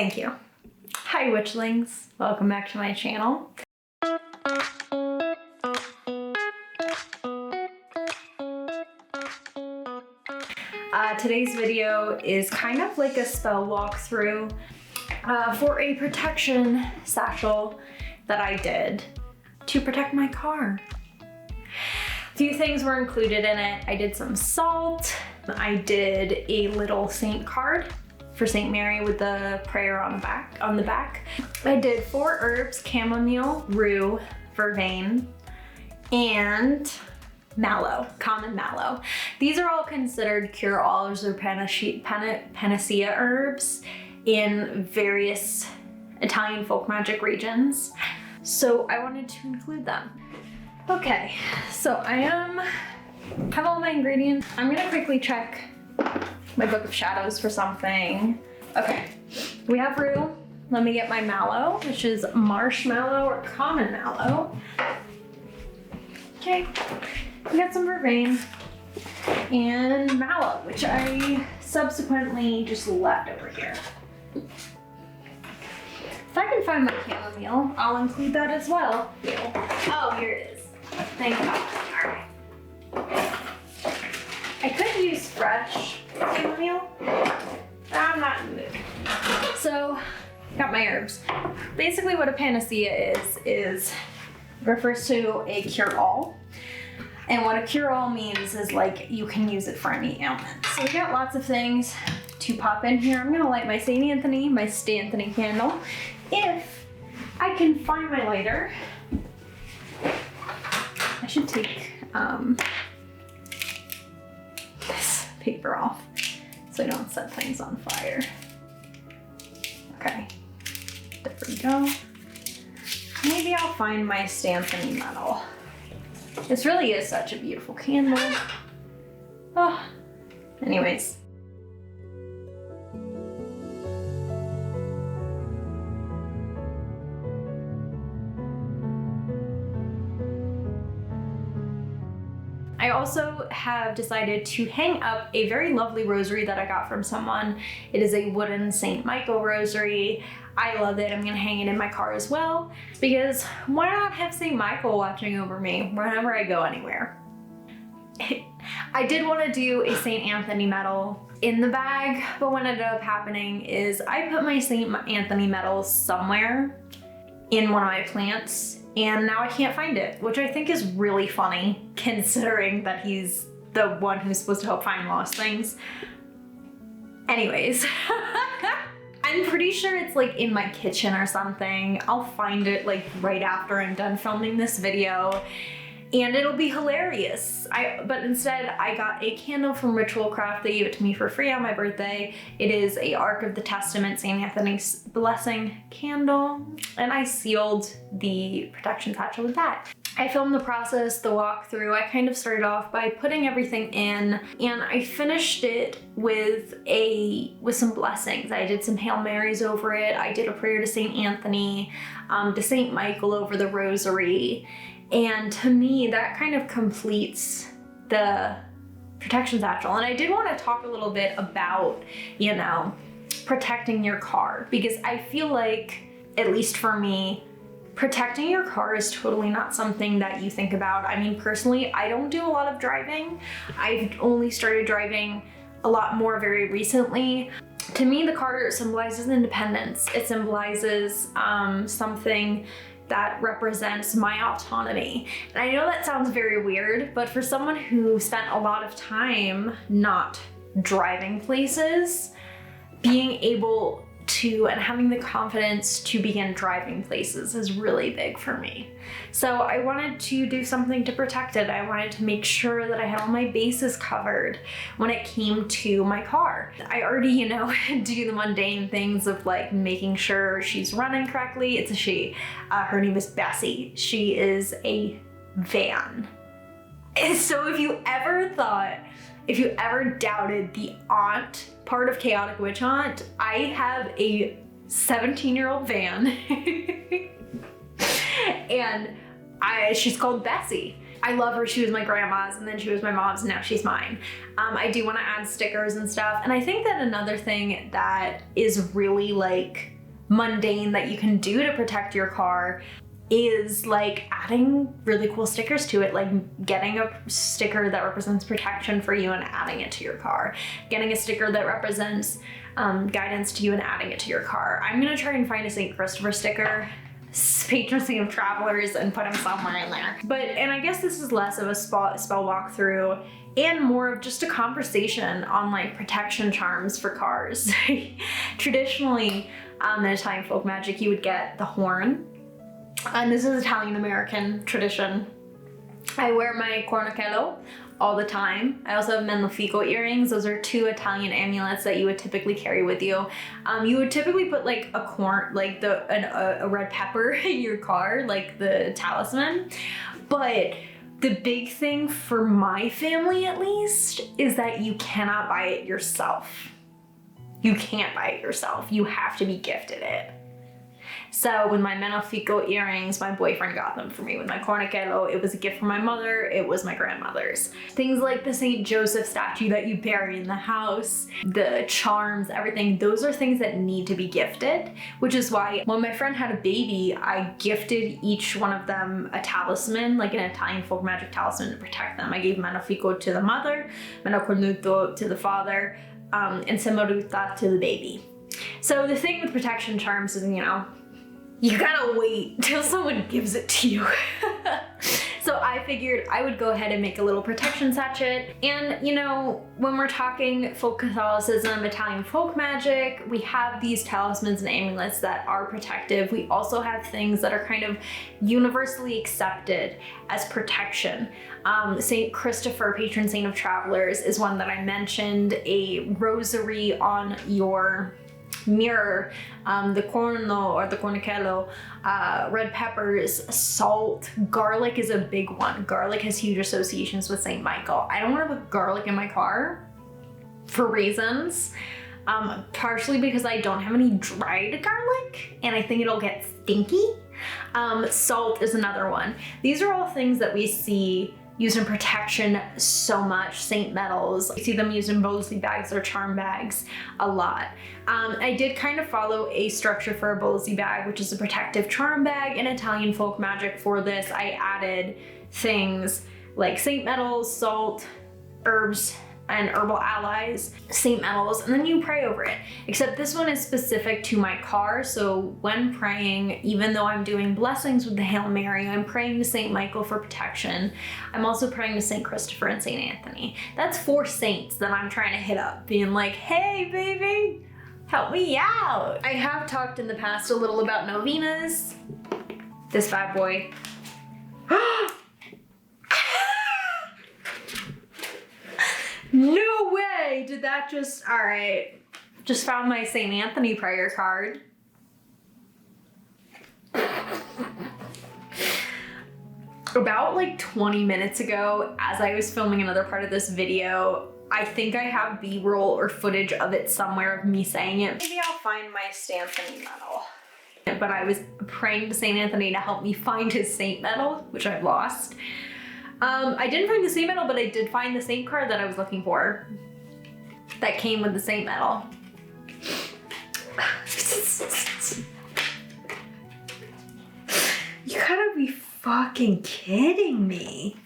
Thank you. Hi witchlings, welcome back to my channel. Today's video is kind of like a spell walkthrough for a protection satchel that I did to protect my car. A few things were included in it. I did some salt. I did a little saint card for Saint Mary with the prayer on the back. I did 4 herbs: chamomile, rue, vervain, and mallow, common mallow. These are all considered cure-alls or panacea herbs in various Italian folk magic regions. So I wanted to include them. Okay, so I have all my ingredients. I'm gonna quickly check my book of shadows for something. Okay, we have rue. Let me get my mallow, which is marshmallow or common mallow. Okay, we got some vervain and mallow, which I subsequently just left over here. If I can find my chamomile, I'll include that as well. Oh, here it is. Thank God. All right. I could use fresh chamomile, but I'm not in the mood. So, got my herbs. Basically what a panacea is refers to a cure-all. And what a cure-all means is like you can use it for any ailment. So we got lots of things to pop in here. I'm gonna light my St. Anthony, my Stanthony candle. If I can find my lighter, I should take this paper off so I don't set things on fire. Okay, there we go. Maybe I'll find my Stanthony metal. This really is such a beautiful candle. Oh, anyways. I also have decided to hang up a very lovely rosary that I got from someone. It is a wooden St. Michael rosary. I love it. I'm gonna hang it in my car as well, because why not have St. Michael watching over me whenever I go anywhere? I did want to do a St. Anthony medal in the bag, but what ended up happening is I put my St. Anthony medal somewhere in one of my plants, and now I can't find it, which I think is really funny considering that he's the one who's supposed to help find lost things. Anyways, I'm pretty sure it's like in my kitchen or something. I'll find it like right after I'm done filming this video and it'll be hilarious. But instead I got a candle from Ritual Craft. They gave it to me for free on my birthday. It is a Ark of the Testament St. Anthony's Blessing candle, and I sealed the protection satchel with that. I filmed the process, the walkthrough. I kind of started off by putting everything in, and I finished it with some blessings. I did some Hail Marys over it. I did a prayer to St. Anthony, to St. Michael over the rosary. And to me, that kind of completes the protection satchel. And I did want to talk a little bit about, you know, protecting your car, because I feel like, at least for me, protecting your car is totally not something that you think about. I mean, personally, I don't do a lot of driving. I've only started driving a lot more very recently. To me, the car symbolizes independence. It symbolizes something that represents my autonomy. And I know that sounds very weird, but for someone who spent a lot of time not driving places, being able to and having the confidence to begin driving places is really big for me. So I wanted to do something to protect it. I wanted to make sure that I had all my bases covered when it came to my car. I already, you know, do the mundane things of like making sure she's running correctly. It's a she. Her name is Bessie. She is a van. And so if you ever doubted the aunt part of Chaotic Witch Hunt, I have a 17-year-old van and she's called Bessie. I love her. She was my grandma's and then she was my mom's and now she's mine. I do want to add stickers and stuff. And I think that another thing that is really like mundane that you can do to protect your car is like adding really cool stickers to it, like getting a sticker that represents protection for you and adding it to your car, getting a sticker that represents guidance to you and adding it to your car. I'm gonna try and find a St. Christopher sticker, patron saint of travelers, and put him somewhere in there. And I guess this is less of a spell walkthrough and more of just a conversation on like protection charms for cars. Traditionally, in Italian folk magic, you would get the horn. And this is Italian American tradition. I wear my cornochello all the time. I also have Menlofico earrings. Those are 2 Italian amulets that you would typically carry with you. You would typically put like a corn, like a red pepper in your car, like the talisman. But the big thing for my family, at least, is that you cannot buy it yourself. You can't buy it yourself. You have to be gifted it. So with my Menlofico earrings, my boyfriend got them for me. With my cornochello, it was a gift from my mother. It was my grandmother's. Things like the St. Joseph statue that you bury in the house, the charms, everything, those are things that need to be gifted, which is why when my friend had a baby, I gifted each one of them a talisman, like an Italian folk magic talisman to protect them. I gave Menlofico to the mother, Menocornuto to the father, and Semoruta to the baby. So the thing with protection charms is, you know, you gotta wait till someone gives it to you. So I figured I would go ahead and make a little protection sachet. And you know, when we're talking folk Catholicism, Italian folk magic, we have these talismans and amulets that are protective. We also have things that are kind of universally accepted as protection. St. Christopher, patron saint of travelers, is one that I mentioned. A rosary on your mirror, the corno or the cornochello, red peppers, salt, garlic is a big one. Garlic has huge associations with St. Michael. I don't want to put garlic in my car for reasons, partially because I don't have any dried garlic and I think it'll get stinky. Salt is another one. These are all things that we see used in protection so much. Saint metals, I see them used in Bolsey bags or charm bags a lot. I did kind of follow a structure for a Bolsey bag, which is a protective charm bag. In Italian folk magic for this, I added things like saint metals, salt, herbs, and herbal allies, saint metals, and then you pray over it. Except this one is specific to my car, so when praying, even though I'm doing blessings with the Hail Mary, I'm praying to Saint Michael for protection. I'm also praying to Saint Christopher and Saint Anthony. That's 4 saints that I'm trying to hit up, being like, hey baby, help me out. I have talked in the past a little about novenas. This bad boy. No way! Did that just... Alright. Just found my St. Anthony prayer card. About like 20 minutes ago, as I was filming another part of this video, I think I have B-roll or footage of it somewhere of me saying it. Maybe I'll find my St. Anthony medal. But I was praying to St. Anthony to help me find his saint medal, which I've lost. I didn't find the saint medal, but I did find the saint card that I was looking for that came with the saint medal. You gotta be fucking kidding me.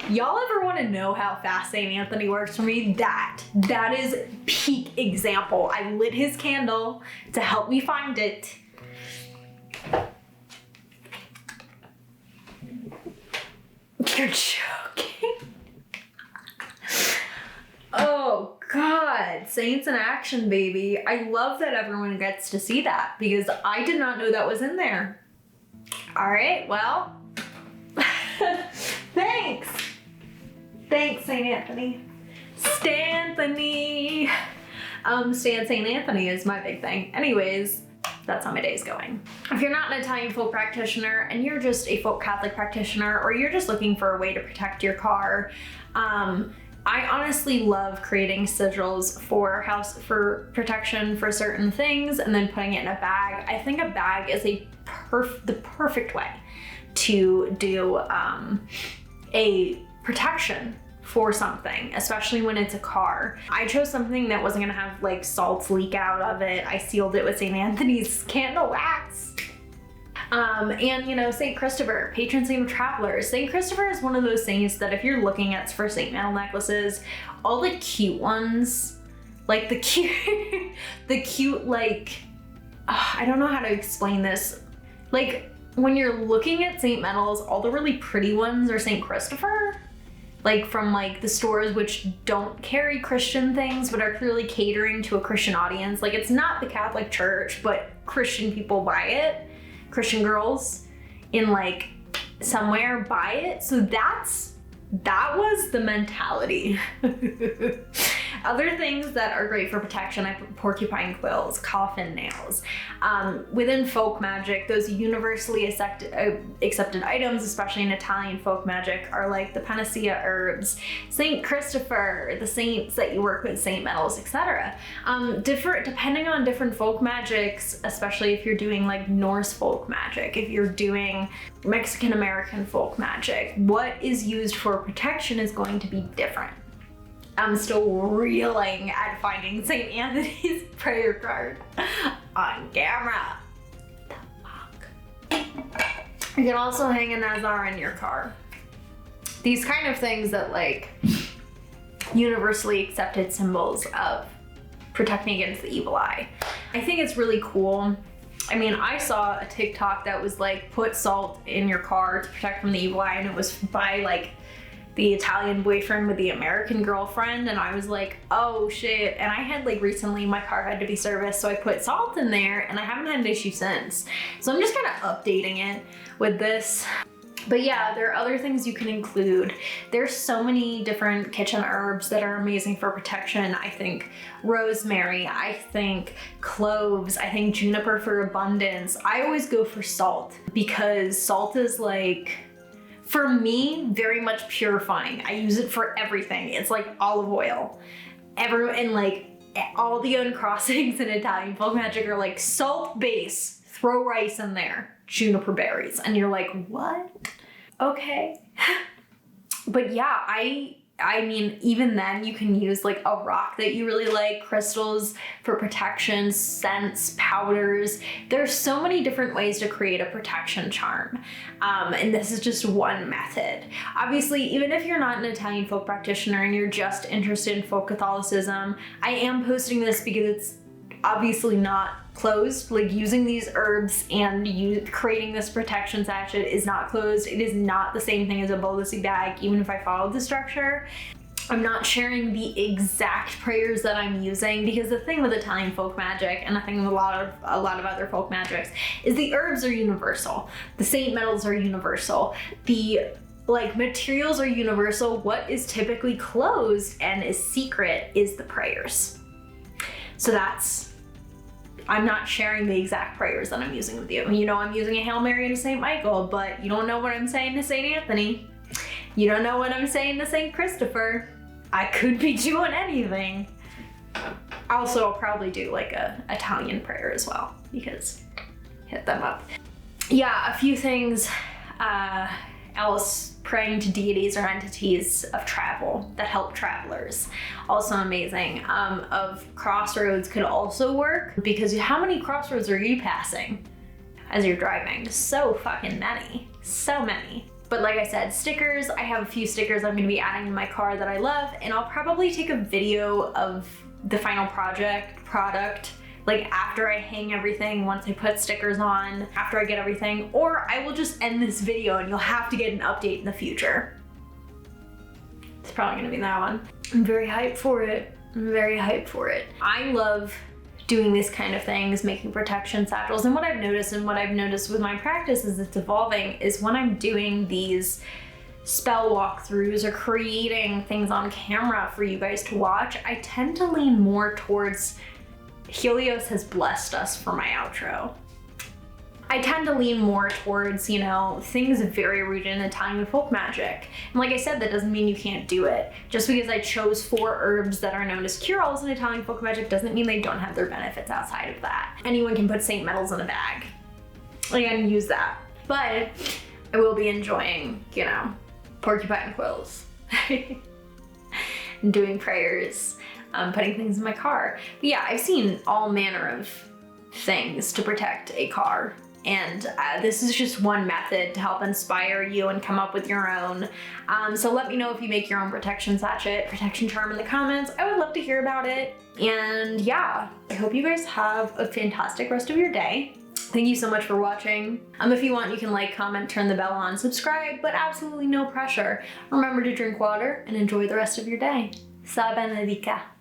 Y'all ever want to know how fast St. Anthony works for me? That is peak example. I lit his candle to help me find it. You're joking. Oh God, saints in action, baby. I love that everyone gets to see that because I did not know that was in there. All right, well, thanks. Thanks, St. Anthony. Stanthony. Stan St. Anthony is my big thing. Anyways, that's how my day's going. If you're not an Italian folk practitioner and you're just a folk Catholic practitioner, or you're just looking for a way to protect your car, I honestly love creating sigils for protection for certain things and then putting it in a bag. I think a bag is the perfect way to do a protection for something, especially when it's a car. I chose something that wasn't gonna have like salts leak out of it. I sealed it with St. Anthony's candle wax. And you know, St. Christopher, patron saint of travelers. St. Christopher is one of those saints that if you're looking at for Saint metal necklaces, all the cute ones, like the cute like, I don't know how to explain this. Like when you're looking at Saint metals, all the really pretty ones are St. Christopher. Like from like the stores which don't carry Christian things but are clearly catering to a Christian audience. Like it's not the Catholic Church, but Christian people buy it. Christian girls in like somewhere buy it. So that was the mentality. Other things that are great for protection, I put porcupine quills, coffin nails. Within folk magic, those universally accepted items, especially in Italian folk magic, are like the panacea herbs, Saint Christopher, the saints that you work with, saint metals, etc. Depending on different folk magics, especially if you're doing like Norse folk magic, if you're doing Mexican American folk magic, what is used for protection is going to be different. I'm still reeling at finding St. Anthony's prayer card on camera. The fuck? You can also hang a Nazar in your car. These kind of things that like universally accepted symbols of protecting against the evil eye. I think it's really cool. I mean, I saw a TikTok that was like, put salt in your car to protect from the evil eye, and it was by like the Italian boyfriend with the American girlfriend, and I was like, oh shit. And I had like recently my car had to be serviced, so I put salt in there and I haven't had an issue since. So I'm just kind of updating it with this. But yeah, there are other things you can include. There's so many different kitchen herbs that are amazing for protection. I think rosemary, I think cloves, I think juniper for abundance. I always go for salt because salt is like, for me, very much purifying. I use it for everything. It's like olive oil. And like all the uncrossings in Italian folk magic are like salt base, throw rice in there, juniper berries. And you're like, what? Okay. But yeah, I mean, even then you can use like a rock that you really like, crystals for protection, scents, powders. There's so many different ways to create a protection charm. And this is just one method. Obviously, even if you're not an Italian folk practitioner and you're just interested in folk Catholicism, I am posting this because it's obviously not closed. Like using these herbs and creating this protection sachet is not closed. It is not the same thing as a bolusy bag, even if I followed the structure. I'm not sharing the exact prayers that I'm using because the thing with Italian folk magic, and the thing with a lot of other folk magics, is the herbs are universal. The saint metals are universal. The like materials are universal. What is typically closed and is secret is the prayers. So I'm not sharing the exact prayers that I'm using with you. You know, I'm using a Hail Mary to St. Michael, but you don't know what I'm saying to St. Anthony. You don't know what I'm saying to St. Christopher. I could be doing anything. Also, I'll probably do like a Italian prayer as well, because hit them up. Yeah, a few things else. Praying to deities or entities of travel that help travelers. Also amazing. Of crossroads could also work, because how many crossroads are you passing as you're driving? So fucking many. So many. But like I said, stickers, I have a few stickers I'm gonna be adding to my car that I love, and I'll probably take a video of the final product, like after I hang everything, once I put stickers on, after I get everything, or I will just end this video and you'll have to get an update in the future. It's probably gonna be that one. I'm very hyped for it. I'm very hyped for it. I love doing these kind of things, making protection satchels, and what I've noticed with my practice is it's evolving, is when I'm doing these spell walkthroughs or creating things on camera for you guys to watch, I tend to lean more towards Helios has blessed us for my outro. I tend to lean more towards, you know, things very rooted in Italian folk magic. And like I said, that doesn't mean you can't do it. Just because I chose 4 herbs that are known as cure-alls in Italian folk magic doesn't mean they don't have their benefits outside of that. Anyone can put saint metals in a bag. Like, I can use that. But I will be enjoying, you know, porcupine quills. doing prayers, putting things in my car. But yeah, I've seen all manner of things to protect a car. And this is just one method to help inspire you and come up with your own. So let me know if you make your own protection sachet, protection charm in the comments. I would love to hear about it. And yeah, I hope you guys have a fantastic rest of your day. Thank you so much for watching. If you want, you can like, comment, turn the bell on, subscribe, but absolutely no pressure. Remember to drink water and enjoy the rest of your day. Sa benedica.